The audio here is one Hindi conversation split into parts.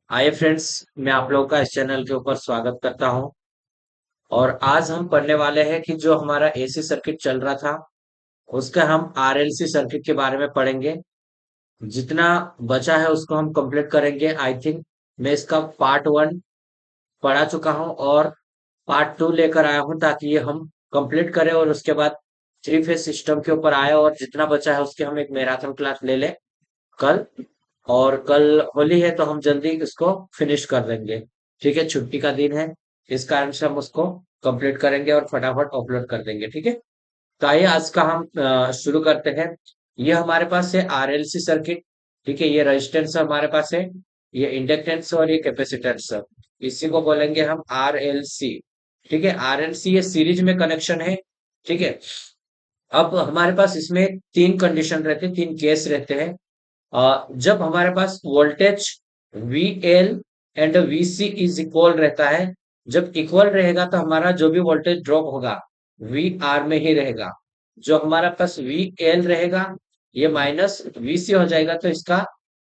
Hi friends. मैं आप लोगों का इस चैनल के ऊपर स्वागत करता हूं। और आज हम पढ़ने वाले हैं कि जो हमारा एसी सर्किट चल रहा था उसका हम आरएलसी सर्किट के बारे में पढ़ेंगे। जितना बचा है उसको हम कंप्लीट करेंगे। आई थिंक मैं इसका पार्ट वन पढ़ा चुका हूं और पार्ट टू लेकर आया हूं ताकि ये हम कंप्लीट करें और उसके बाद थ्री फेज सिस्टम के ऊपर आए और जितना बचा है उसकी हम एक मैराथन क्लास ले लें कल। और कल होली है तो हम जल्दी इसको फिनिश कर देंगे। ठीक है, छुट्टी का दिन है, इस कारण से हम उसको कंप्लीट करेंगे और फटाफट अपलोड कर देंगे। ठीक है, तो आइए आज का हम शुरू करते हैं। ये हमारे पास है आरएलसी सर्किट। ठीक है, ये रेजिस्टेंस हमारे पास है, ये इंडक्टेंस और ये कैपेसिटेंस। इसी को बोलेंगे हम आरएलसी। ठीक है, आरएलसी ये सीरीज में कनेक्शन है। ठीक है, अब हमारे पास इसमें तीन कंडीशन रहते हैं, तीन केस रहते हैं। जब हमारे पास voltage VL and VC is equal रहता है, जब इक्वल रहेगा तो हमारा जो भी वोल्टेज ड्रॉप होगा VR में ही रहेगा। जो हमारा पास VL रहेगा ये माइनस VC हो जाएगा तो इसका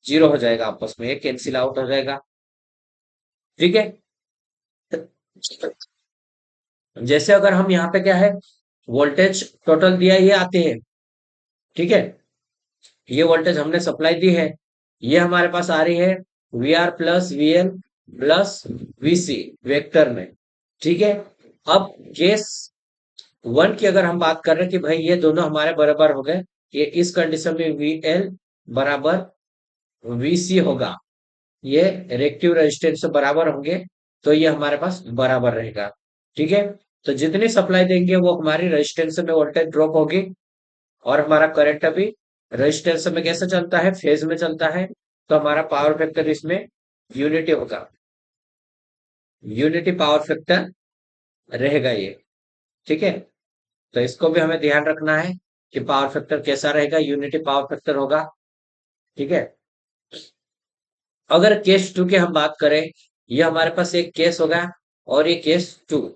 जीरो हो जाएगा, आपस में ये कैंसिल आउट हो जाएगा। ठीक है, जैसे अगर हम यहाँ पे क्या है, वोल्टेज टोटल दिया ये आते हैं। ठीक है, ये वोल्टेज हमने सप्लाई दी है, ये हमारे पास आ रही है VR plus VL plus VC vector में। ठीक है, अब केस वन की अगर हम बात कर रहे हैं कि भाई ये दोनों हमारे बराबर हो गए, ये इस कंडीशन में VL बराबर VC होगा, ये रिएक्टिव रेजिस्टेंस से बराबर होंगे, तो ये हमारे पास बराबर रहेगा। ठीक है, तो जितनी सप्लाई देंगे वो हमारी रेजिस्टेंस में वोल्टेज ड्रॉप होगी। और हमारा करंट अभी रेजिस्टेंस में कैसे चलता है, फेज में चलता है, तो हमारा पावर फैक्टर इसमें यूनिटी होगा, यूनिटी पावर फैक्टर रहेगा ये। ठीक है, तो इसको भी हमें ध्यान रखना है कि पावर फैक्टर कैसा रहेगा, यूनिटी पावर फैक्टर होगा। ठीक है, अगर केस टू की हम बात करें, ये हमारे पास एक केस होगा और ये केस टू।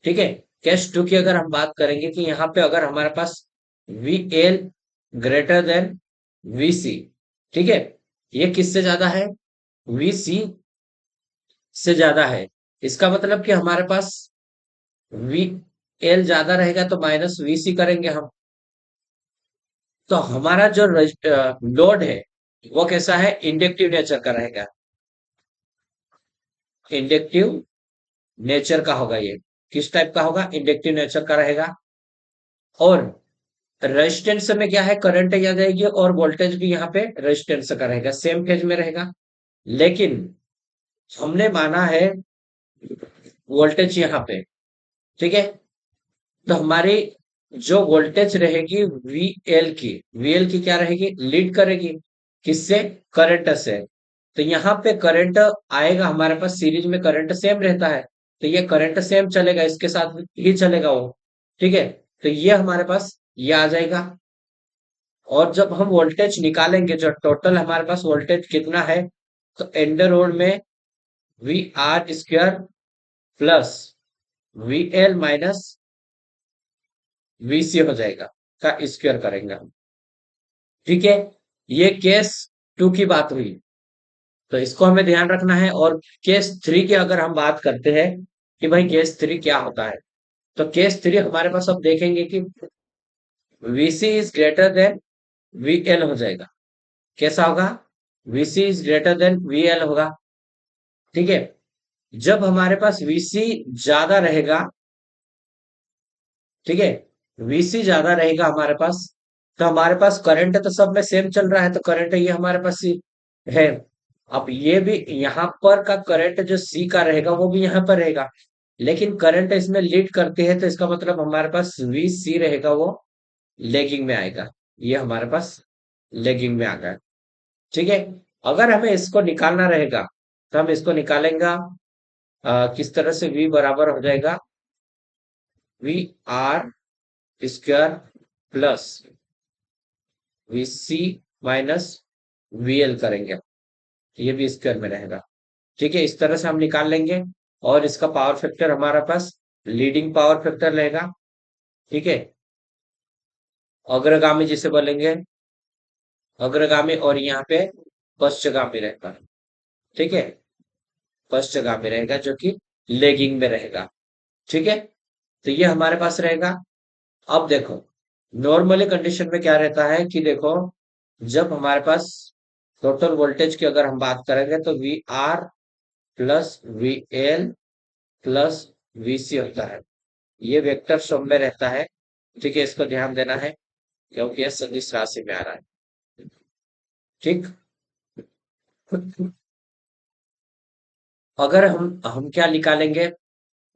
ठीक है, केस टू की अगर हम बात करेंगे कि यहाँ पे अगर हमारे पास VL ग्रेटर देन VC। ठीक है, ये किससे ज्यादा है, VC से ज्यादा है। इसका मतलब कि हमारे पास VL ज्यादा रहेगा तो माइनस VC करेंगे हम। तो हमारा जो लोड है वो कैसा है, इंडक्टिव नेचर का रहेगा, इंडक्टिव नेचर का होगा। ये किस टाइप का होगा, इंडक्टिव नेचर का रहेगा। और रेजिस्टेंस में क्या है, करंट आ जाएगी और वोल्टेज भी यहाँ पे रेजिस्टेंस का रहेगा, सेम फेज में रहेगा। लेकिन हमने माना है वोल्टेज यहाँ पे। ठीक है, तो हमारी जो वोल्टेज रहेगी VL की क्या रहेगी, लीड करेगी किससे, करंट से। तो यहाँ पे करंट आएगा, हमारे पास सीरीज में करंट सेम रहता है, तो ये करंट सेम चलेगा, इसके साथ ही चलेगा वो। ठीक है, तो ये हमारे पास ये आ जाएगा। और जब हम वोल्टेज निकालेंगे, जो टोटल हमारे पास वोल्टेज कितना है, तो एंडर रोड में VR² plus VL minus VC हो जाएगा, का स्क्वायर करेंगे। ठीक है, ये केस टू की बात हुई, तो इसको हमें ध्यान रखना है। और केस थ्री की अगर हम बात करते हैं कि भाई केस थ्री क्या होता है, तो केस थ्री हमारे पास अब देखेंगे कि VC is greater than VL हो जाएगा। कैसा होगा, VC is greater than VL होगा। ठीक है, जब हमारे पास VC ज्यादा रहेगा, ठीक है, VC ज्यादा रहेगा हमारे पास, तो हमारे पास करंट तो सब में सेम चल रहा है, तो करंट ये हमारे पास है। अब ये भी यहाँ पर का करंट जो C का रहेगा वो भी यहाँ पर रहेगा, लेकिन करंट इसमें लीड करते हैं, तो इसका मतलब हमारे पास VC रहेगा वो लेगिंग में आएगा, ये हमारे पास लेगिंग में आ गया। ठीक है, अगर हमें इसको निकालना रहेगा तो हम इसको निकालेंगे। किस तरह से, V बराबर हो जाएगा VR² plus VC minus VL करेंगे, ये भी स्क्वायर में रहेगा। ठीक है, इस तरह से हम निकाल लेंगे। और इसका पावर फैक्टर हमारा पास लीडिंग पावर फैक्टर रहेगा। ठीक है, अग्रगामी जिसे बोलेंगे, अग्रगामी, और यहाँ पे पश्चगामी रहता है। ठीक है, फर्स्ट जगह पे रहेगा, जो कि लेगिंग में रहेगा। ठीक है, तो ये हमारे पास रहेगा। अब देखो, नॉर्मली कंडीशन में क्या रहता है कि देखो, जब हमारे पास टोटल वोल्टेज की अगर हम बात करेंगे तो V R plus V L plus V C होता है। ये वेक्टर फॉर्म में रहता है। ठीक है, इसको ध्यान देना है क्योंकि यह सदिश राशि में आ रहा है। ठीक, अगर हम क्या निकालेंगे,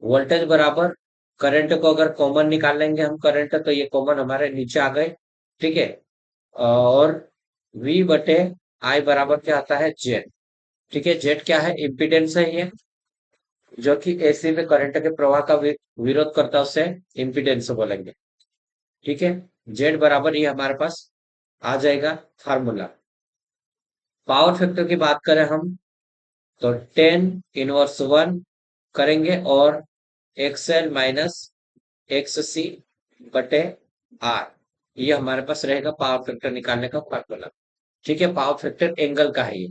वोल्टेज बराबर करंट को अगर कॉमन निकाल लेंगे हम करंट, तो ये कॉमन हमारे नीचे आ गए। ठीक है, और V बटे I बराबर क्या आता है, जेड। ठीक है, जेड क्या है, इम्पीडेंस है ये, जो कि एसी में करंट के प्रवाह का विरोध करता है, उसे इम्पीडेंस बोलेंगे। ठीक है, जेड बराबर ये हमारे पास आ जाएगा फार्मूला। पावर फैक्टर की बात करें हम, तो 10 इनवर्स 1 करेंगे, और एक्सएल माइनस एक्स सी बटे आर, ये हमारे पास रहेगा पावर फैक्टर निकालने का फार्मूला। ठीक है, पावर फैक्टर एंगल का है ये।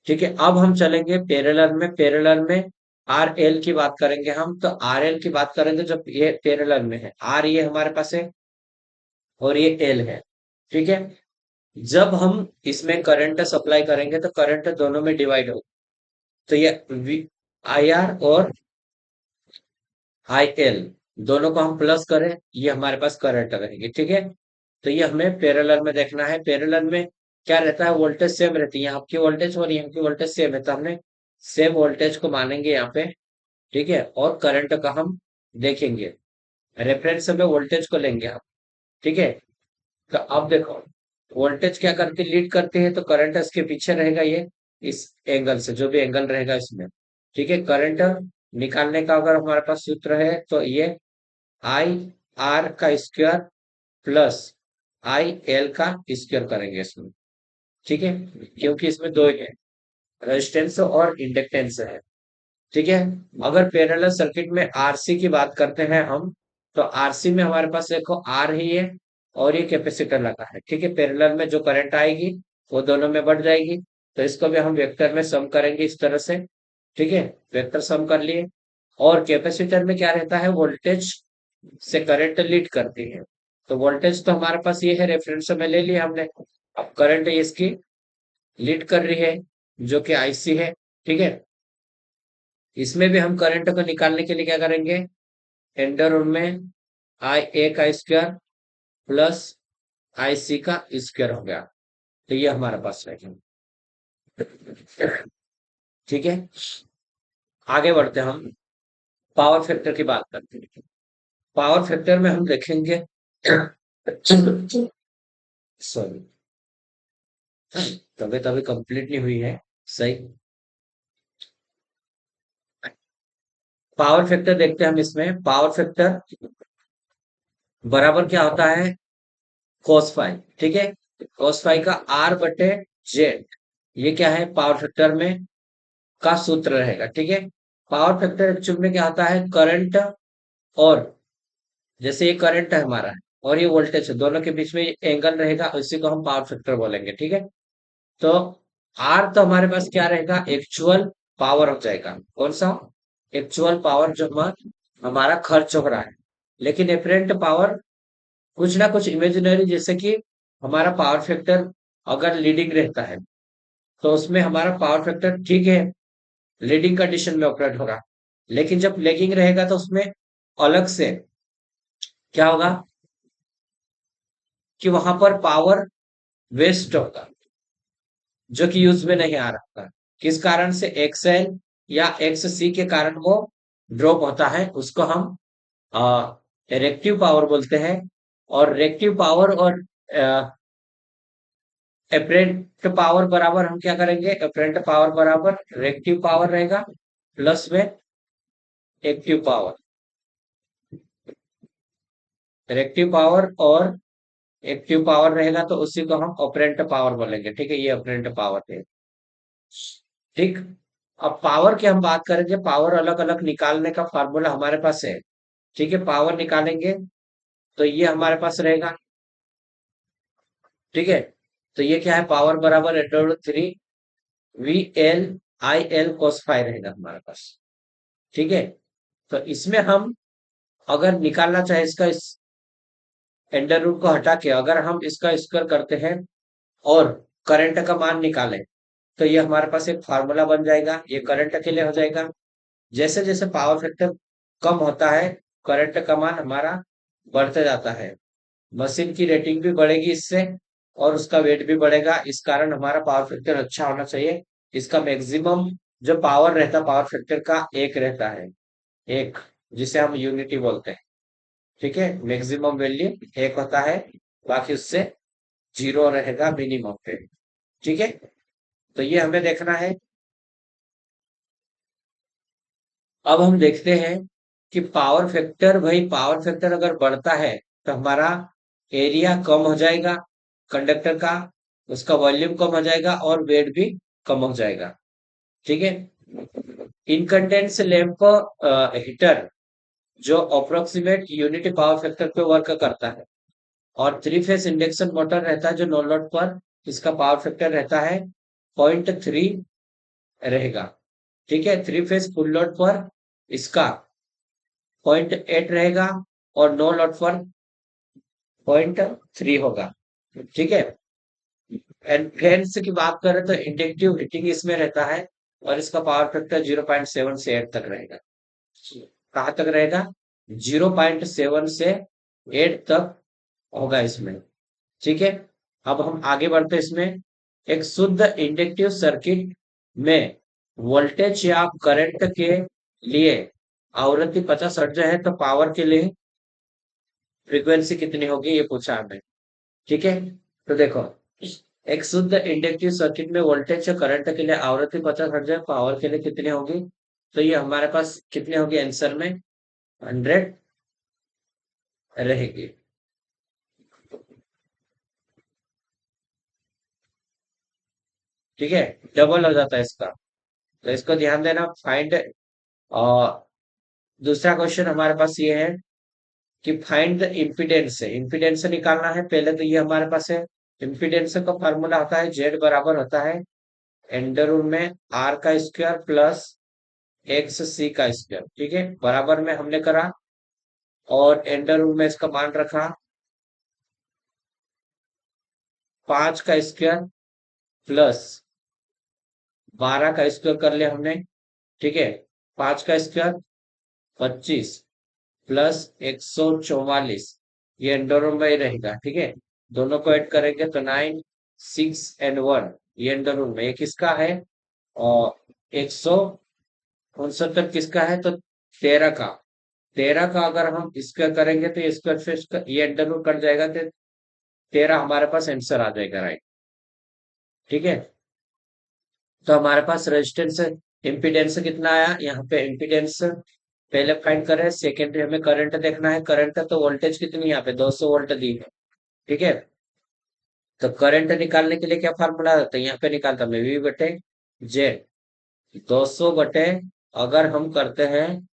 ठीक है, अब हम चलेंगे पैरेलल में। पैरेलल में आर एल की बात करेंगे हम, तो आर एल की बात करेंगे जब ये पैरेलल में है, आर ये हमारे पास है और ये एल है। ठीक है, जब हम इसमें करंट सप्लाई करेंगे तो करंट दोनों में डिवाइड होगा, तो ये आई आर और आई एल दोनों को हम प्लस करें, ये हमारे पास करंट रहेगी। ठीक है, तो ये हमें पैरेलल में देखना है। पैरेलल में क्या रहता है, वोल्टेज सेम रहती है, यहाँ की वोल्टेज और यहाँ की वोल्टेज सेम है, तो हमने सेम वोल्टेज को मानेंगे यहाँ पे। ठीक है, और करंट का हम देखेंगे, रेफरेंस में वोल्टेज को लेंगे हम। ठीक है, तो अब देखो, वोल्टेज क्या करती, लीड करती है, तो करंट इसके पीछे रहेगा, ये इस एंगल से, जो भी एंगल रहेगा इसमें। ठीक है, करंट निकालने का अगर हमारे पास सूत्र है, तो ये आई आर का स्क्वायर प्लस आई एल का स्क्वायर करेंगे इसमें। ठीक है, क्योंकि इसमें दो ही है, रेजिस्टेंस और इंडक्टेंस है। ठीक है, अगर पैरेलल सर्किट में आरसी की बात करते हैं हम, तो आरसी में हमारे पास देखो आर ही है और ये कैपेसिटर लगा है। ठीक है, पैरेलल में जो करंट आएगी वो दोनों में बढ़ जाएगी, तो इसको भी हम वेक्टर में सम करेंगे इस तरह से। ठीक है, वेक्टर सम कर लिए, और कैपेसिटर में क्या रहता है, वोल्टेज से करंट लीड करती है। तो वोल्टेज तो हमारे पास ये है, रेफरेंस में ले लिया हमने। अब करंट इसकी लीड कर रही है, जो कि आईसी है। ठीक है, इसमें भी हम करंट को निकालने के लिए क्या करेंगे, अंडर रूट में आई ए का स्क्वायर प्लस आई सी का स्क्वायर हो गया, तो ये हमारे पास रहेगा। ठीक है, आगे बढ़ते हैं हम, पावर फैक्टर की बात करते हैं। पावर फैक्टर में हम देखेंगे, सॉरी, तभी तभी कंप्लीट नहीं हुई है, सही। पावर फैक्टर देखते हैं हम, इसमें पावर फैक्टर बराबर क्या होता है, cos फाइव। ठीक है, cos फाइव का आर बटे जेड, ये क्या है, पावर फैक्टर में का सूत्र रहेगा। ठीक है, पावर फैक्टर एक्चुअल में क्या होता है, करंट, और जैसे ये करंट है हमारा और ये वोल्टेज है, दोनों के बीच में ये एंगल रहेगा, इसी को हम पावर फैक्टर बोलेंगे। ठीक है, तो आर तो हमारे पास क्या रहेगा, एक्चुअल पावर हो जाएगा। कौन सा, एक्चुअल पावर जो हमारा खर्च हो रहा है। लेकिन एपरेंट पावर कुछ ना कुछ इमेजिनरी, जैसे कि हमारा पावर फैक्टर अगर लीडिंग रहता है, तो उसमें हमारा पावर फैक्टर ठीक है, लीडिंग कंडीशन में ऑपरेट होगा। लेकिन जब लेगिंग रहेगा तो उसमें अलग से क्या होगा, कि वहां पर पावर वेस्ट होगा, जो कि यूज में नहीं आ रहा था। किस कारण से, एक्सएल या एक्स सी के कारण वो ड्रॉप होता है, उसको हम रेक्टिव पावर बोलते हैं। और रेक्टिव पावर और एपरेंट पावर बराबर हम क्या करेंगे, एपरेंट पावर बराबर रेक्टिव पावर रहेगा प्लस में एक्टिव पावर। रेक्टिव पावर और एक्टिव पावर रहेगा, तो उसी को हम ऑपरेंट पावर बोलेंगे। ठीक है, ये ऑपरेंट पावर है। ठीक, अब पावर की हम बात करेंगे, पावर अलग अलग निकालने का फार्मूला हमारे पास है। ठीक है, पावर निकालेंगे तो ये हमारे पास रहेगा। ठीक है, तो ये क्या है, पावर बराबर 3 V L I L cos phi रहेगा हमारे पास। ठीक है, तो इसमें हम अगर निकालना चाहे इसका इस अंडर रूट को हटा के अगर हम इसका स्क्वायर करते हैं और करंट का मान निकालें, तो ये हमारे पास एक फार्मूला बन जाएगा। ये करंट के लिए हो जाएगा। जैसे जैसे पावर फैक्टर कम होता है, करंट का मान हमारा बढ़ते जाता है। मशीन की रेटिंग भी बढ़ेगी इससे, और उसका वेट भी बढ़ेगा। इस कारण हमारा पावर फैक्टर अच्छा होना चाहिए। इसका मैक्सिमम जो पावर रहता है पावर फैक्टर का एक रहता है, एक, जिसे हम यूनिटी बोलते हैं। ठीक है, मैक्सिमम वैल्यू एक होता है, बाकी उससे जीरो रहेगा मिनिमम पे। ठीक है, तो ये हमें देखना है। अब हम देखते हैं कि पावर फैक्टर, भाई पावर फैक्टर अगर बढ़ता है तो हमारा एरिया कम हो जाएगा कंडक्टर का, उसका वॉल्यूम कम हो जाएगा और वेट भी कम हो जाएगा। ठीक है, इनकंडेंस लैंप हीटर जो अप्रोक्सीमेट यूनिटी पावर फैक्टर पे वर्क करता है, और थ्री फेस इंडक्शन मोटर रहता है जो नो लोड पर, इसका पावर फैक्टर रहता है 0.3 रहेगा। ठीक है, थ्री फेस फुल लोड पर इसका 0.8 रहेगा, और नो लोड पर 0.3 होगा। ठीक है, एंड फैंस की बात करें तो इंडक्टिव हीटिंग इसमें रहता है, और इसका पावर फैक्टर 0.7 से 8 तक रहेगा। कहाँ तक रहेगा? 0.7 से 8 तक होगा इसमें। ठीक है, अब हम आगे बढ़ते हैं इसमें। एक शुद्ध इंडक्टिव सर्किट में वोल्टेज या करंट के लिए आवृत्ति 50 हर्ट्ज है, तो पावर के लिए फ्रीक्वेंसी कितनी होगी ये पूछा हमें। ठीक है, तो देखो, एक शुद्ध इंडक्टिव सर्किट में वोल्टेज और करंट के लिए आवृत्ति 50 हर्ट्ज है, पावर के लिए कितनी होगी? तो ये हमारे पास कितनी होगी आंसर में? 100 रहेगी। ठीक है, डबल हो जाता है इसका, तो इसको ध्यान देना। फाइंड, और दूसरा क्वेश्चन हमारे पास ये है कि फाइंड द इम्पीडेंस है, इम्पीडेंस निकालना है। पहले तो ये हमारे पास है, इम्पीडेंस का फॉर्मूला होता है जेड बराबर होता है अंडर रूट में आर का स्क्वायर प्लस एक्स सी का स्क्वायर। ठीक है, बराबर में हमने करा, और अंडर रूट में इसका मान रखा 5 का स्क्वायर प्लस 12 का स्क्वायर कर लिया हमने। ठीक है, 5 का स्क्वायर 25 प्लस 144, ये अंडर रूट में ही रहेगा। ठीक है, दोनों को ऐड करेंगे तो 9, 6 एंड 1, ये अंडर रूट में। ये किसका है? और 169 किसका है? तो 13 का। 13 का अगर हम स्क्वायर करेंगे तो ये स्क्वायर से ये अंडर रूट कट जाएगा, तो 13 हमारे पास आंसर आ जाएगा, राइट। ठीक है, तो हमारे पास रेजिस्टेंस, इम्पीडेंस कितना आया यहाँ पे? इम्पीडेंस पहले फाइंड करें, सेकेंडरी हमें करंट देखना है। करंट तो वोल्टेज कितनी यहाँ पे 200 वोल्ट दी है। ठीक है, तो करंट निकालने के लिए क्या फार्मूला था? यहाँ पे निकालता मैं वी बटे जेड, 200 बटे, अगर हम करते हैं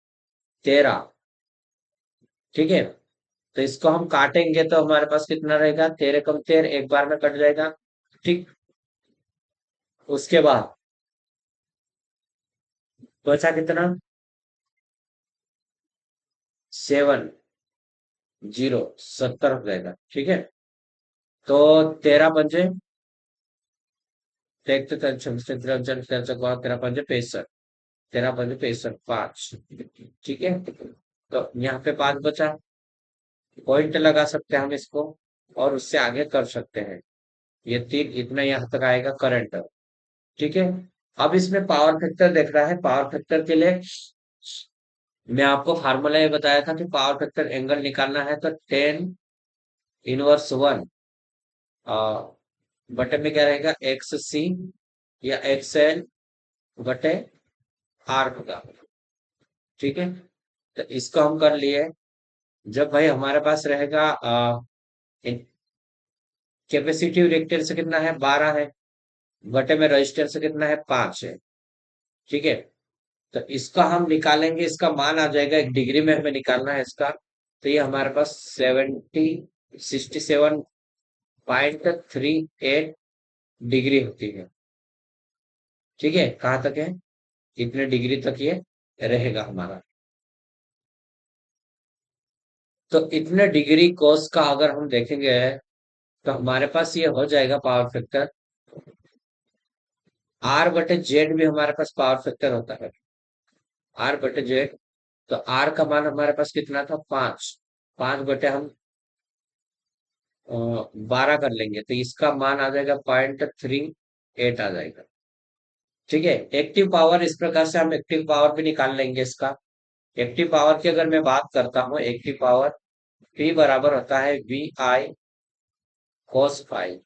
13। ठीक है, तो इसको हम काटेंगे तो हमारे पास कितना रहेगा? 13 कम 13 एक बार में कट जाएगा। ठीक, उसके बाद बचा कितना? 70 हो जाएगा। ठीक है, तो 13 पंजे, देखते 13 पंजे 65, 13 पंजे 65, 5। ठीक है, तो यहाँ पे 5 बचा, पॉइंट लगा सकते हैं हम इसको, और उससे आगे कर सकते हैं। ये 3 इतना यहाँ तक आएगा करंट। ठीक है, अब इसमें पावर फैक्टर देख रहा है। पावर फैक्टर के लिए मैं आपको फार्मूला ये बताया था कि पावर फैक्टर एंगल निकालना है तो 10 इनवर्स 1 बटे में क्या रहेगा? एक्स सी या एक्स एल बटे आर होगा। ठीक है, तो इसको हम कर लिए। जब भाई हमारे पास रहेगा कैपेसिटिव रिएक्टेंस कितना है? 12 है, बटे में रेजिस्टेंस कितना है? 5 है। ठीक है, तो इसका हम निकालेंगे, इसका मान आ जाएगा, एक डिग्री में हमें निकालना है इसका। तो ये हमारे पास 67.38 डिग्री होती है। ठीक है, कहाँ तक है, कितने डिग्री तक ये रहेगा हमारा। तो इतने डिग्री कॉस का अगर हम देखेंगे तो हमारे पास ये हो जाएगा पावर फैक्टर, आर बटे जेड भी हमारे पास पावर फैक्टर होता है, आर बटे जेड। तो आर का मान हमारे पास कितना था, 5, 5 बटे हम 12 कर लेंगे, तो इसका मान आ जाएगा 0.38 आ जाएगा। ठीक है, एक्टिव पावर इस प्रकार से हम एक्टिव पावर भी निकाल लेंगे इसका। एक्टिव पावर की अगर मैं बात करता हूँ, एक्टिव पावर P बराबर होता है VI cos फाइव।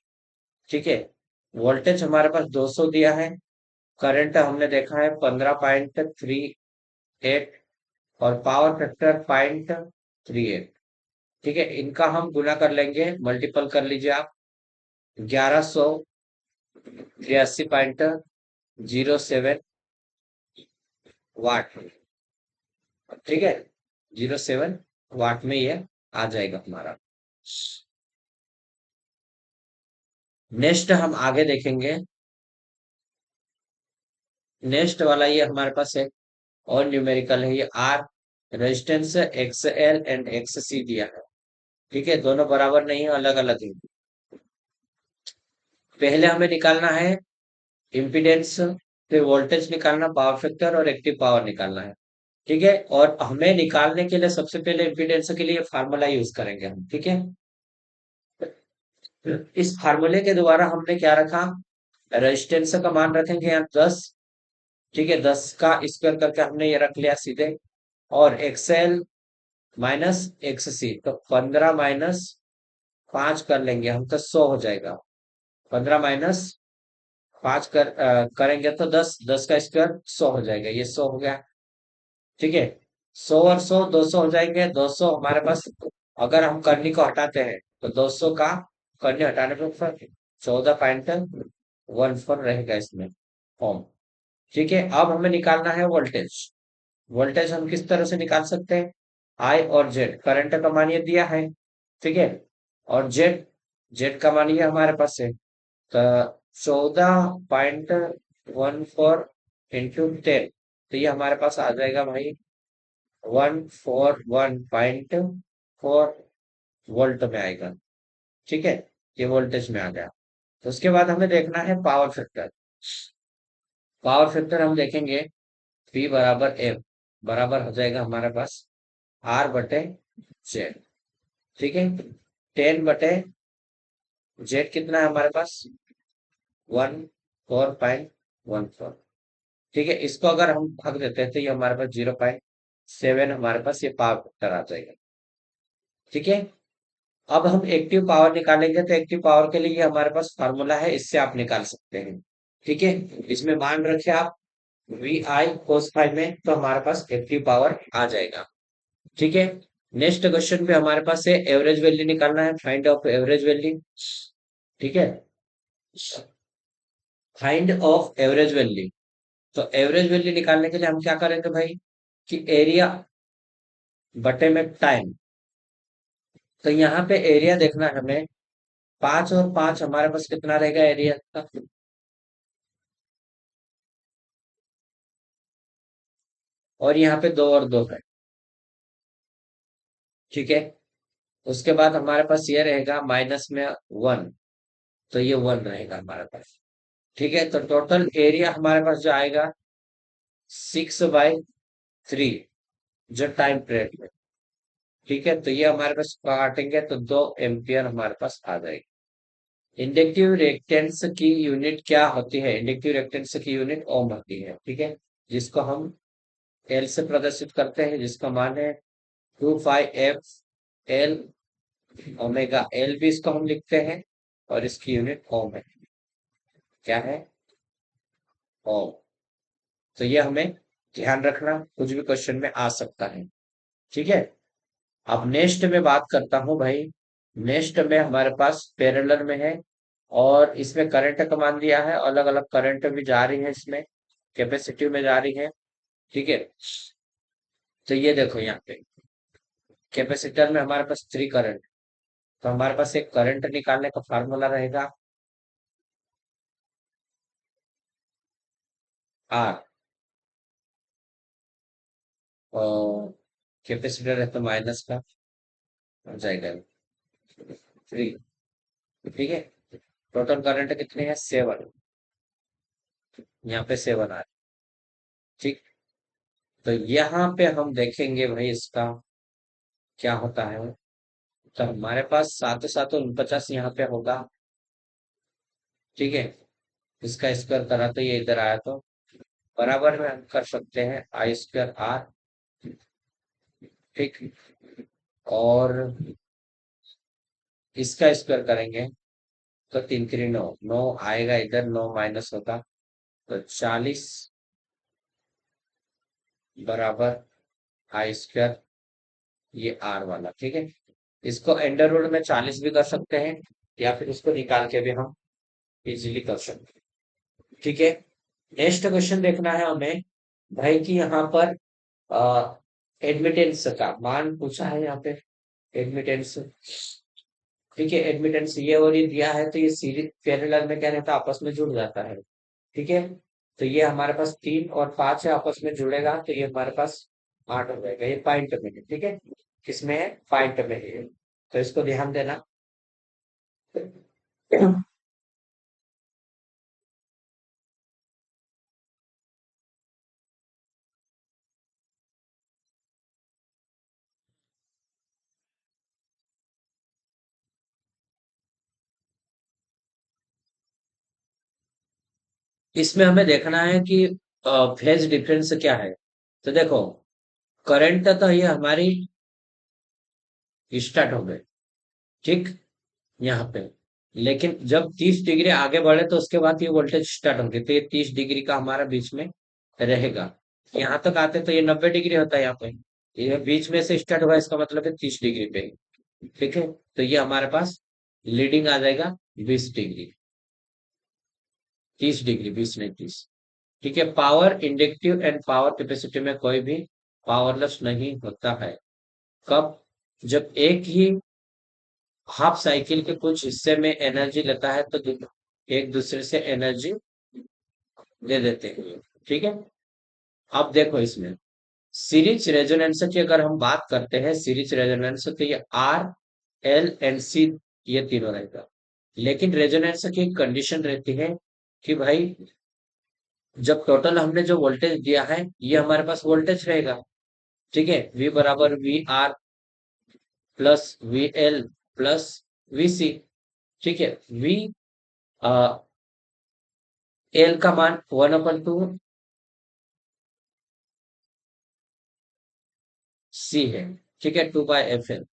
ठीक है, वोल्टेज हमारे पास 200 दिया है, करंट हमने देखा है 15.38, और पावर फैक्टर 0.38। ठीक है, इनका हम गुना कर लेंगे, मल्टीपल कर लीजिए आप, 1183.07 वाट। ठीक है, 07 वाट में ये आ जाएगा हमारा। नेक्स्ट हम आगे देखेंगे, नेक्स्ट वाला ये हमारे पास है और न्यूमेरिकल है, ये R resistance X L and X C दिया है। ठीक है, दोनों बराबर नहीं है, अलग अलग है। पहले हमें निकालना है इम्पीडेंस, फिर वोल्टेज निकालना, पावर फैक्टर और एक्टिव पावर निकालना है। ठीक है, और हमें निकालने के लिए सबसे पहले इम्पीडेंस के लिए फार्मूला यूज करेंगे हम। ठीक है, इस फार्मूले के द्वारा हमने क्या रखा, रेजिस्टेंस का मान रखेंगे यहाँ 10। ठीक है, 10 का स्क्वायर करके हमने ये रख लिया सीधे, और एक्सएल माइनस एक्स सी, तो 15 - 5 कर लेंगे हम, तो 100 हो जाएगा। 15 - 5 करेंगे तो 10, 10 का स्क्वायर 100 हो जाएगा, ये 100 हो गया। ठीक है, 100 और 100 200 हो जाएंगे, 200 हमारे पास, अगर हम करनी को हटाते हैं तो 200 का करनी हटाने पर 14.14 रहेगा इसमें ओम। ठीक है, अब हमें निकालना है वोल्टेज। वोल्टेज हम किस तरह से निकाल सकते हैं, आई और जेड, करंट का मान ये दिया है। ठीक है, और जेड, जेड का मान ये हमारे पास है, तो 14.14 तो ये हमारे पास आ जाएगा भाई 141.4 वोल्ट में आएगा। ठीक है, ये वोल्टेज में आ गया। तो उसके बाद हमें देखना है पावर फैक्टर। पावर फैक्टर हम देखेंगे, P बराबर F बराबर हो जाएगा हमारे पास R बटे जेड। ठीक है, 10/जेड कितना है हमारे पास, 14.14। ठीक है, इसको अगर हम भाग देते हैं तो ये हमारे पास 0.7 हमारे पास ये पावर फैक्टर आ जाएगा। ठीक है, अब हम एक्टिव पावर निकालेंगे, तो एक्टिव पावर के लिए ये हमारे पास फार्मूला है, इससे आप निकाल सकते हैं। ठीक है, इसमें मान रखे आप VI cos फाइव में, तो हमारे पास एक्टिव पावर आ जाएगा। ठीक है, नेक्स्ट क्वेश्चन पे हमारे पास है एवरेज वैल्यू निकालना है, फाइंड ऑफ एवरेज वैल्यू। ठीक है, फाइंड ऑफ एवरेज वैल्यू। तो एवरेज वैल्यू निकालने के लिए हम क्या करेंगे भाई, कि एरिया बटे में टाइम। तो यहाँ पे एरिया देखना है हमें, 5 और 5 हमारे पास कितना रहेगा एरिया का, और यहाँ पे 2 और 2 है। ठीक है, उसके बाद हमारे पास ये रहेगा माइनस में 1, तो ये 1 रहेगा हमारे पास। ठीक है, तो टोटल एरिया हमारे पास जो आएगा 6/3, जो टाइम पीरियड में। ठीक है, तो ये हमारे पास काटेंगे तो 2 एम्पियर हमारे पास आ जाएगी। इंडक्टिव रिएक्टेंस की यूनिट क्या होती है, इंडक्टिव रिएक्टेंस की यूनिट ओम होती है। ठीक है, जिसको हम एल से प्रदर्शित करते हैं, जिसका मान है 2 π f L ओमेगा एल भी इसको हम लिखते हैं, और इसकी यूनिट ओम है, क्या है, ओम। तो ये हमें ध्यान रखना, कुछ भी क्वेश्चन में आ सकता है। ठीक है, अब नेक्स्ट में बात करता हूं भाई, नेक्स्ट में हमारे पास पैरेलल में है, और इसमें करंट का मान दिया है, अलग अलग करंट भी जा रही है इसमें, कैपेसिटिव में जा रही है। ठीक है, तो ये देखो यहाँ पे कैपेसिटर में हमारे पास 3 करंट, तो हमारे पास एक करंट निकालने का फार्मूला रहेगा, आर, और कैपेसिटर है तो माइनस का हो जाएगा 3। ठीक है, टोटल करंट कितने हैं 7, यहाँ पे 7 आ रहा है। ठीक, तो यहाँ पे हम देखेंगे भाई इसका क्या होता है। तो हमारे पास 7 7 49 यहाँ पे होगा। ठीक है, इसका स्क्वायर करा तो ये इधर आया, तो बराबर में हम कर सकते हैं I²R। ठीक, और इसका स्क्वायर करेंगे तो 3 3 9, 9 आएगा इधर, 9 माइनस होगा तो 40 बराबर I², ये आर वाला। ठीक है, इसको अंडर रूट में 40 भी कर सकते हैं, या फिर इसको निकाल के भी हम इजीली कर सकते हैं। ठीक है, नेक्स्ट क्वेश्चन देखना है हमें भाई कि यहाँ पर एडमिटेंस का मान पूछा है यहाँ पे। एडमिटेंस, ठीक है, एडमिटेंस ये और ये दिया है, तो ये सीरीज पैरेलल में क्या रहता है, आपस में जुड़ जाता है। ठीक है, तो ये हमारे पास 3 और 5 है, आपस में जुड़ेगा तो ये हमारे पास 8 हो जाएगा। ये पॉइंट में है। ठीक है, किसमें है, पॉइंट में है, तो इसको ध्यान देना। इसमें हमें देखना है कि फेज डिफरेंस क्या है। तो देखो, करंट तो ये हमारी स्टार्ट हो गई। ठीक, यहाँ पे, लेकिन जब 30 डिग्री आगे बढ़े तो उसके बाद ये वोल्टेज स्टार्ट होगी, तो ये 30 डिग्री का हमारा बीच में रहेगा। यहाँ तक आते तो ये 90 डिग्री होता है, यहाँ पे ये बीच में से स्टार्ट हुआ, इसका मतलब है 30 डिग्री पे। ठीक है, तो ये हमारे पास लीडिंग आ जाएगा 20 डिग्री, 30 डिग्री, 20 नहीं 30। ठीक है, power inductive and power capacity में कोई भी पावरलेस नहीं होता है। कब, जब एक ही हाफ साइकिल के कुछ हिस्से में एनर्जी लेता है तो एक दूसरे से एनर्जी दे देते हैं। ठीक है, अब देखो इसमें सीरीज रेजोनेंस की अगर हम बात करते हैं, सीरीज रेजोनेंस, तो ये आर एल एंड सी, ये तीनों रहेगा। लेकिन रेजोनेंस की एक कंडीशन रहती है कि भाई जब टोटल हमने जो वोल्टेज दिया है ये हमारे पास वोल्टेज रहेगा। ठीक है, V बराबर VR plus VL plus VC। ठीक है, V एल का मान 1/2 सी है। ठीक है, 2/FL,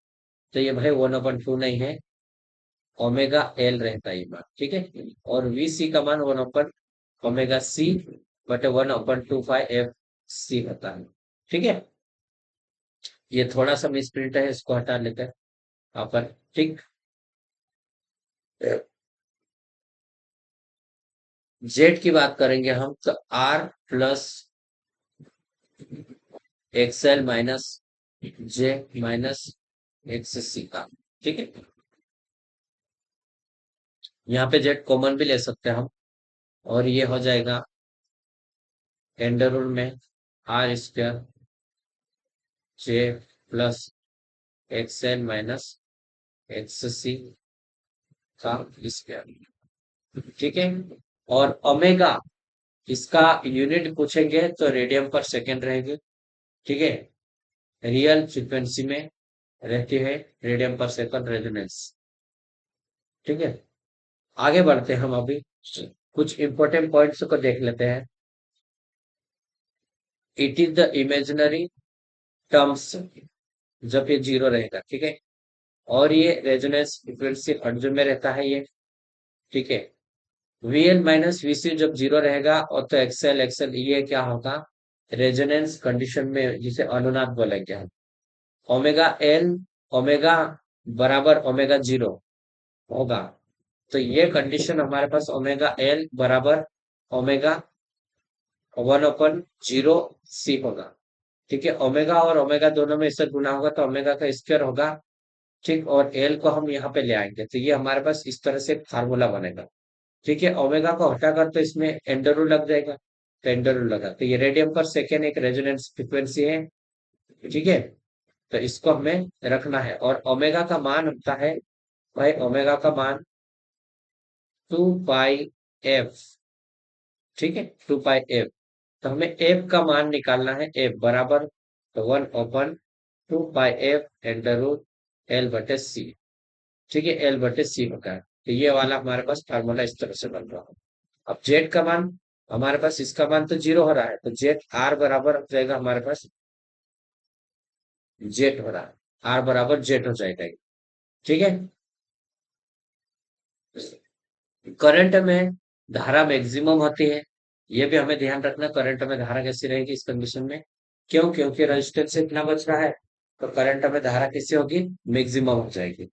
तो ये भाई 1/2 नहीं है, ओमेगा एल रहता है ये मान। ठीक है, और VC का मान 1/ओमेगा C बटे 1/2πFC होता है। ठीक है, ये थोड़ा सा मिसप्रिंट है, इसको हटा लेते हैं यहाँ पर। ठीक, जेड की बात करेंगे हम तो R plus XL minus J minus XC का। ठीक है, यहाँ पे जेड कॉमन भी ले सकते हैं हम, और ये हो जाएगा अंडर रूट में R² J plus XL minus XC का स्क्वायर। ठीक है, और ओमेगा, इसका यूनिट पूछेंगे तो रेडियन पर सेकेंड रहेगी। ठीक है, रियल फ्रीक्वेंसी में रहती है रेडियन पर सेकंड रेजोनेंस। ठीक है, आगे बढ़ते हैं हम अभी, कुछ इंपॉर्टेंट पॉइंट्स को देख लेते हैं। It is the imaginary terms, जब ये 0 रहेगा। ठीक है, और ये रेजोनेंस फ्रीक्वेंसी अर्जुन में रहता है ये। ठीक है, VL माइनस VC जब 0 रहेगा, और तो एक्सएल ये क्या होगा, रेजोनेंस कंडीशन में जिसे अनुनाद बोलेंगे हम। ओमेगा एल, ओमेगा बराबर ओमेगा 0 होगा, तो ये कंडीशन हमारे पास ओमेगा एल बराबर ओमेगा 1/0 C होगा। ठीक है, ओमेगा और ओमेगा दोनों में इससे गुना होगा तो ओमेगा का स्क्वायर होगा। ठीक, और एल को हम यहाँ पे ले आएंगे तो ये हमारे पास इस तरह से फार्मूला बनेगा। ठीक है, ओमेगा को हटाकर तो इसमें एंडर रूट लग जाएगा, पेंडुलम लगा, तो ये रेडियन पर सेकेंड एक रेजोनेंस फ्रीक्वेंसी है। ठीक है, तो इसको हमें रखना है, और ओमेगा का मान होता है भाई, ओमेगा का मान 2 पाई एफ। ठीक है, 2 पाई एफ। तो हमें एफ का मान निकालना है, एफ बराबर 1/2 पाई एफ अंडर रूट एल बटे सी। ठीक है, एल बटे सी होता है, तो ये वाला हमारे पास फार्मूला इस तरह से बन रहा है। अब जेड का मान, हमारे पास इसका मान तो 0 हो रहा है, तो जेड आर बराबर हो जाएगा हमारे पास, जेड हो रहा है, आर बराबर जेड हो जाएगा ये। ठीक है, करंट में धारा मैक्सिमम होती है, ये भी हमें ध्यान रखना, करंट में धारा कैसी रहेगी इस कंडीशन में। क्यों? क्योंकि रेजिस्टेंस इतना बच रहा है, तो करंट में धारा कैसी होगी, मैक्सिमम हो जाएगी।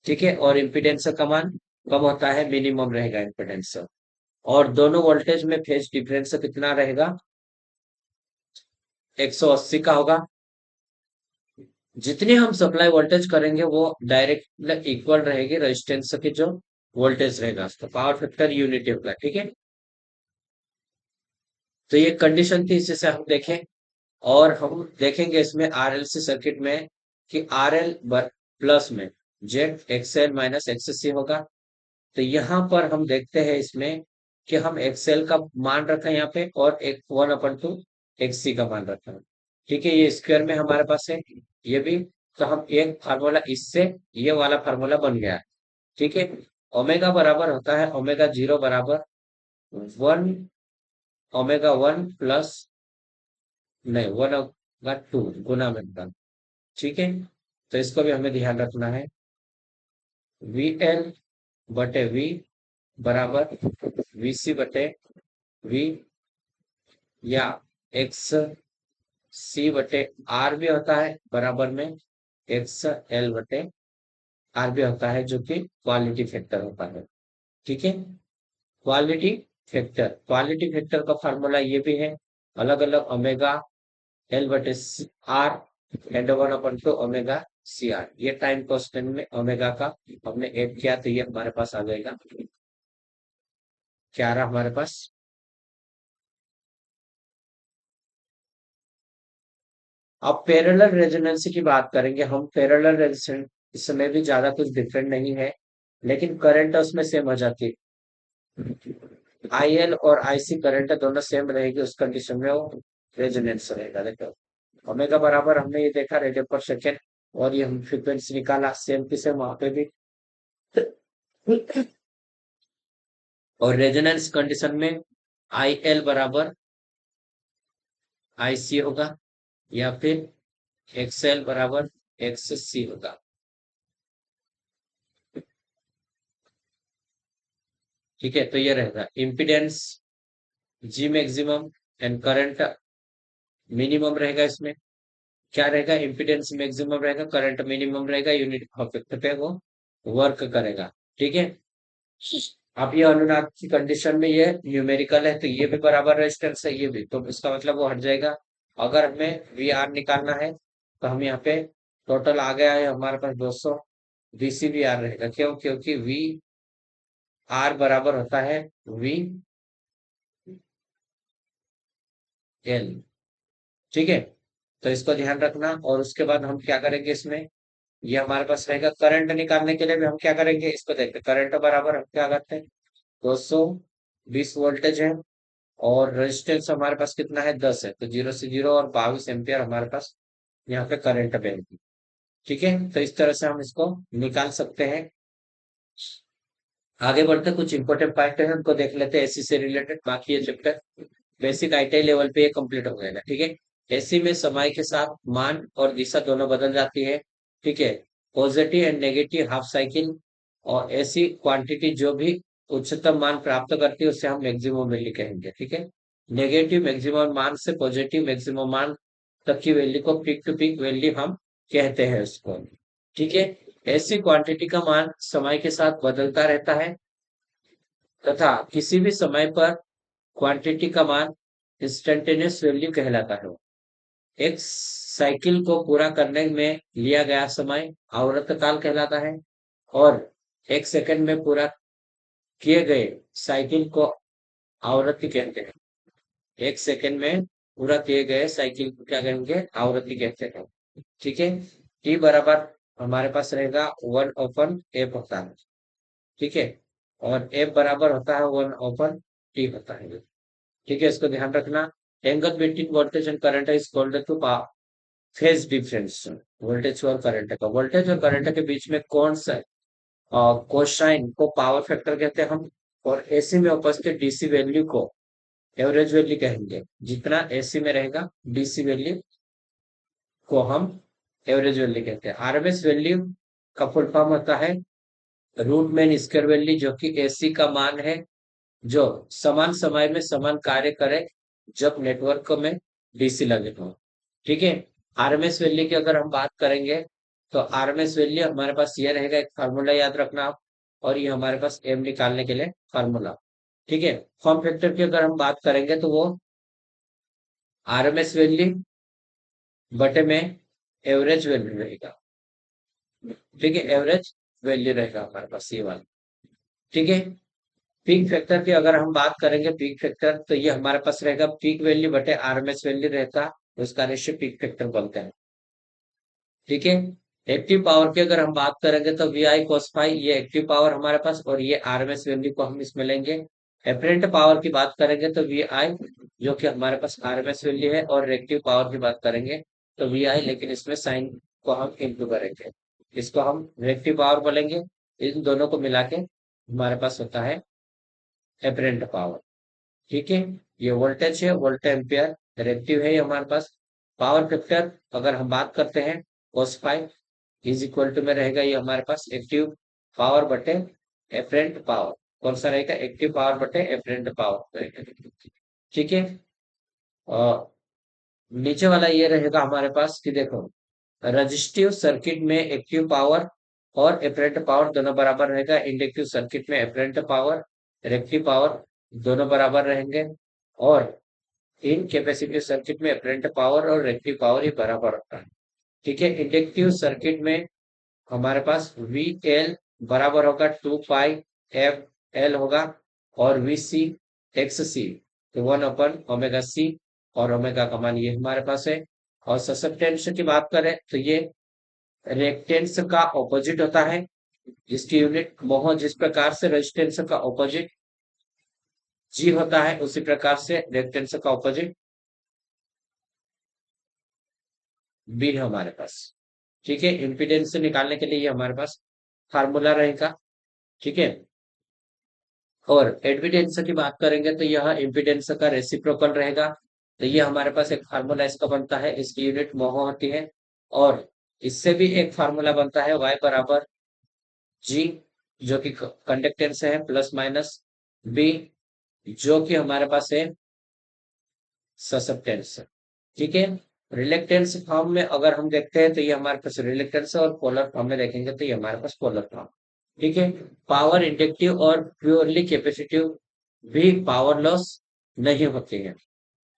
ठीक है, और इम्पीडेंस का मान कम होता है, मिनिमम रहेगा इम्पीडेंस। और दोनों वोल्टेज में फेज डिफरेंस कितना रहेगा, 180 का होगा। जितनी हम सप्लाई वोल्टेज करेंगे वो डायरेक्ट इक्वल रहेगी रेजिस्टेंस की जो वोल्टेज रहेगा, तो पावर फैक्टर यूनिटी होगा। ठीक है, तो ये कंडीशन थी, इसी से हम देखें। और हम देखेंगे इसमें आरएलसी सर्किट में कि आरएल प्लस में जेड एक्सएल माइनस एक्ससी होगा। तो यहाँ पर हम देखते हैं इसमें कि हम एक्सएल का मान रखा है यहाँ पे, और एक 1/2 एक्ससी का मान रखा है। ठीक है, ये स्क्वायर में हमारे पास है, ये भी। तो हम एक फार्मूला इससे ये वाला फार्मूला बन गया है। ठीक है, ओमेगा बराबर होता है ओमेगा 0 बराबर 1 ओमेगा 1 प्लस, नहीं 1/2 गुना में होगा। ठीक है, तो इसको भी हमें ध्यान रखना है, वी एल बटे वी बराबर वी सी बटे वी, या एक्स सी बटे आर भी होता है बराबर में एक्स एल बटे आर भी होता है, जो कि क्वालिटी फैक्टर होता है। ठीक है, क्वालिटी फैक्टर का फार्मूला ये भी है, अलग अलग ओमेगा एल बटे R and 1/2 omega C R. ये टाइम कांस्टेंट में ओमेगा का हमने ऐड किया, तो ये हमारे पास आ जाएगा, क्या रहा हमारे पास। अब पैरेलल रेजोनेंस की बात करेंगे हम, पैरेलल रेजोनेंस इसमें भी ज्यादा कुछ डिफरेंट नहीं है, लेकिन करंट उसमें सेम हो जाती है। आईएल और आईसी करंट दोनों सेम रहेगी, उस कंडीशन में वो रेजोनेंस रहेगा। देखो, ओमेगा बराबर हमने ये देखा रेडियन पर सेकेंड, और ये हम फ्रीक्वेंसी निकाला सेम की सेम वहां पे भी। और रेजोनेंस कंडीशन में आई एल बराबर आई सी होगा, या फिर एक्स एल बराबर एक्स सी होगा। ठीक है, तो ये रहेगा इम्पिडेंस जी मैक्सिमम एंड करंट मिनिमम रहेगा इसमें। क्या रहेगा, इम्पिडेंस मैक्सिमम रहेगा, करंट मिनिमम रहेगा, यूनिट परफेक्ट पे वो वर्क करेगा। ठीक है, अब ये अनुनाद की कंडीशन में ये न्यूमेरिकल है, तो ये भी बराबर रेजिस्टेंस है, ये भी, तो इसका मतलब वो हट जाएगा। अगर हमें वी आर निकालना है, तो हम यहाँ पे टोटल आ गया है हमारे पास 200, वीसी भी आर रहेगा। क्यों? क्योंकि वी आर बराबर होता है वी एल। ठीक है, तो इसको ध्यान रखना। और उसके बाद हम क्या करेंगे इसमें, ये हमारे पास रहेगा करंट निकालने के लिए भी हम क्या करेंगे, इसको देखते हैं। करंट बराबर हम क्या करते हैं, 220 वोल्टेज है, और रेजिस्टेंस हमारे पास कितना है, 10 है, तो 0 से 0 और 22 एम्पियर हमारे पास यहाँ पे करंट बहेगी। ठीक है, तो इस तरह से हम इसको निकाल सकते हैं। आगे बढ़ते कुछ इंपॉर्टेंट पॉइंट है उनको देख लेते हैं एसी से रिलेटेड, बाकी ये चैप्टर बेसिक आईटीआई लेवल पे ये कंप्लीट हो गएगा। ठीक है, एसी में समय के साथ मान और दिशा दोनों बदल जाती है। ठीक है, positive and negative half cycle, और ऐसी क्वांटिटी जो भी उच्चतम मान प्राप्त करती है उसे हम मैक्सिमम वैल्यू कहेंगे। ठीक है, नेगेटिव मैक्सिमम मान से पॉजिटिव मैक्सिमम मान तक की वैल्यू को पीक टू पीक वैल्यू हम कहते हैं उसको। ठीक है, ऐसी क्वांटिटी का मान समय के साथ बदलता रहता है, तथा किसी भी समय पर क्वांटिटी का मान इंस्टेंटेनियस वैल्यू कहलाता है। एक साइकिल को पूरा करने में लिया गया समय आवर्तकाल कहलाता है, और 1 सेकंड में पूरा किए गए साइकिल को आवृत्ति कहते हैं। 1 सेकंड में पूरा किए गए साइकिल को क्या कहेंगे, आवृत्ति कहते हैं। ठीक है। टी बराबर हमारे पास रहेगा 1/f होता है। ठीक है। और एफ बराबर होता है 1/t होता है। ठीक है, इसको ध्यान रखना। Angle between voltage and current is called two phase difference. Voltage और करंट का, वोल्टेज और करंट के बीच में कौन सा कोसाइन को पावर फैक्टर कहते हैं हम। और एसी में उपस्थित डीसी वैल्यू को एवरेज वैल्यू कहेंगे। जितना एसी में रहेगा डीसी वैल्यू को हम एवरेज वैल्यू कहते हैं। आरएमएस वैल्यू का फुल फॉर्म होता है रूट मीन स्क्वायर वैल्यू, जो कि एसी का मान है जो समान समय में समान कार्य करे जब नेटवर्क में डीसी लगे हो। ठीक है। आरएमएस वैल्यू की अगर हम बात करेंगे तो आरएमएस वैल्यू हमारे पास ये रहेगा, एक फार्मूला याद रखना आप। और ये हमारे पास एम निकालने के लिए फार्मूला। ठीक है। फॉर्म फैक्टर की अगर हम बात करेंगे तो वो आरएमएस वैल्यू बटे में एवरेज वैल्यू रहेगा। ठीक है, एवरेज वैल्यू रहेगा हमारे पास ये वाला। ठीक है। पीक फैक्टर की अगर हम बात करेंगे, पीक फैक्टर तो ये हमारे पास रहेगा पीक वैल्यू बटे आरएमएस वैल्यू रहता, तो उसका रेशियो पीक फैक्टर बोलते हैं। ठीक है। एक्टिव पावर की अगर हम बात करेंगे तो वी आई cos फाई, ये एक्टिव पावर हमारे पास, और ये आरएमएस वैल्यू को हम इसमें लेंगे। एपरेंट पावर की बात करेंगे तो वी आई, जो कि हमारे पास आरएमएस वैल्यू है, और रिएक्टिव पावर की बात करेंगे तो वी आई, लेकिन इसमें साइन को हम इंटू करेंगे, इसको हम रिएक्टिव पावर बोलेंगे। इन दोनों को मिला के हमारे पास होता है एपरेंट पावर। ठीक है। ये वोल्टेज है, वोल्ट एम्पियर रिएक्टिव है ये हमारे पास। पावर फैक्टर अगर हम बात करते हैं cos five is equal to में रहेगा ये हमारे पास एक्टिव पावर बटे एफरेंट पावर। कौन सा रहेगा, एक्टिव पावर बटे एफरेंट पावर रहेगा। ठीक है। और नीचे वाला ये रहेगा हमारे पास कि देखो, रजिस्टिव सर्किट में एक्टिव पावर और एफरेंट पावर दोनों बराबर रहेगा। इंडक्टिव सर्किट में एफरेंट पावर रिएक्टिव पावर दोनों बराबर रहेंगे। और इन कैपेसिटिव सर्किट में एपरेंट पावर और रिएक्टिव पावर ये बराबर होता है। ठीक है। इंडक्टिव सर्किट में हमारे पास वी एल बराबर होगा 2 पाई एफ एल होगा, और वी सी एक्स सी तो 1/ओमेगा सी, और ओमेगा का मान ये हमारे पास है। और ससेप्टेंस की बात करें तो ये रिएक्टेंस का ऑपोजिट होता है, जिसकी यूनिट मोह, जिस प्रकार से रेजिस्टेंस का ऑपोजिट जी होता है उसी प्रकार से रिएक्टेंस का ऑपोजिट बी है हमारे पास। ठीक है। इम्पीडेंस से निकालने के लिए ये हमारे पास फार्मूला रहेगा। ठीक है। और एडमिटेंस की बात करेंगे तो यह इम्पीडेंस का रेसिप्रोकल रहेगा। तो ये हमारे पास एक फार्मूला इसका बनता है, इसकी यूनिट मोह होती है। और इससे भी एक फार्मूला बनता है y बराबर जी, जो कि कंडक्टेंस है, प्लस माइनस बी, जो कि हमारे पास है ससेप्टेंस। ठीक है। रिलेक्टेंस फॉर्म में अगर हम देखते हैं तो ये हमारे पास रिलेक्टेंस है, और पोलर फॉर्म में देखेंगे तो ये हमारे पास पोलर फॉर्म। ठीक है। पावर इंडक्टिव और प्योरली कैपेसिटिव भी पावर लॉस नहीं होती है।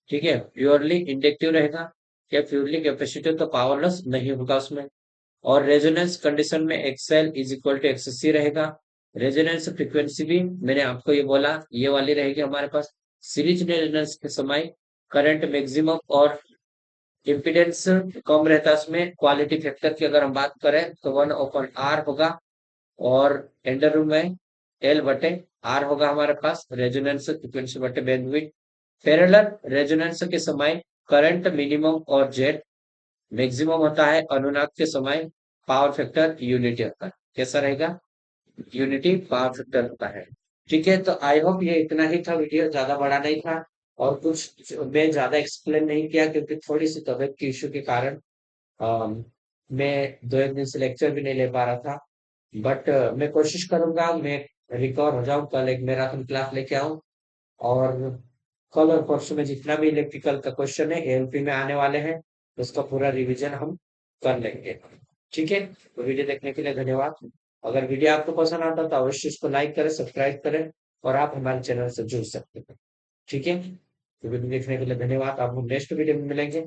ठीक है। प्योरली इंडक्टिव रहेगा या प्योरली कैपेसिटिव तो पावर लॉस नहीं होगा उसमें। और रेजोनेंस कंडीशन में XL is equal to XC रहेगा। रेजोनेंस फ्रीक्वेंसी भी मैंने आपको ये बोला ये वाली रहेगी हमारे पास। सीरीज रेजोनेंस के समय करंट मैक्सिमम और इम्पीडेंस कम रहता है उसमें। क्वालिटी फैक्टर की अगर हम बात करें तो 1/R होगा, और एंडर रूम में एल बटे आर होगा हमारे पास। रेजोनेंस फ्रीक्वेंसी बटे बैंडविड्थ। पैरेलल रेजोनेंस के समय करंट मिनिमम और जेड मैक्सिमम होता है। अनुनाद के समय पावर फैक्टर यूनिटी होता है। कैसा रहेगा, यूनिटी पावर फैक्टर होता है। ठीक है। तो आई होप ये इतना ही था, वीडियो ज्यादा बड़ा नहीं था। और कुछ मैं ज्यादा एक्सप्लेन नहीं किया क्योंकि थोड़ी सी तबीयत की इश्यू के कारण अम, मैं 2 एक दिन से लेक्चर भी नहीं ले पा रहा था। बट मैं कोशिश करूंगा मैं रिकवर हो जाऊं, कल एक मैराथन क्लास लेके आऊं। और कल और परसों में जितना भी इलेक्ट्रिकल का क्वेश्चन है एएलपी में आने वाले हैं, उसका पूरा रिवीजन हम कर लेंगे। ठीक है। तो वीडियो देखने के लिए धन्यवाद। अगर वीडियो आपको पसंद आता तो अवश्य इसको लाइक करें, सब्सक्राइब करें, और आप हमारे चैनल से जुड़ सकते हैं। ठीक है। तो वीडियो देखने के लिए धन्यवाद। आप नेक्स्ट वीडियो में मिलेंगे।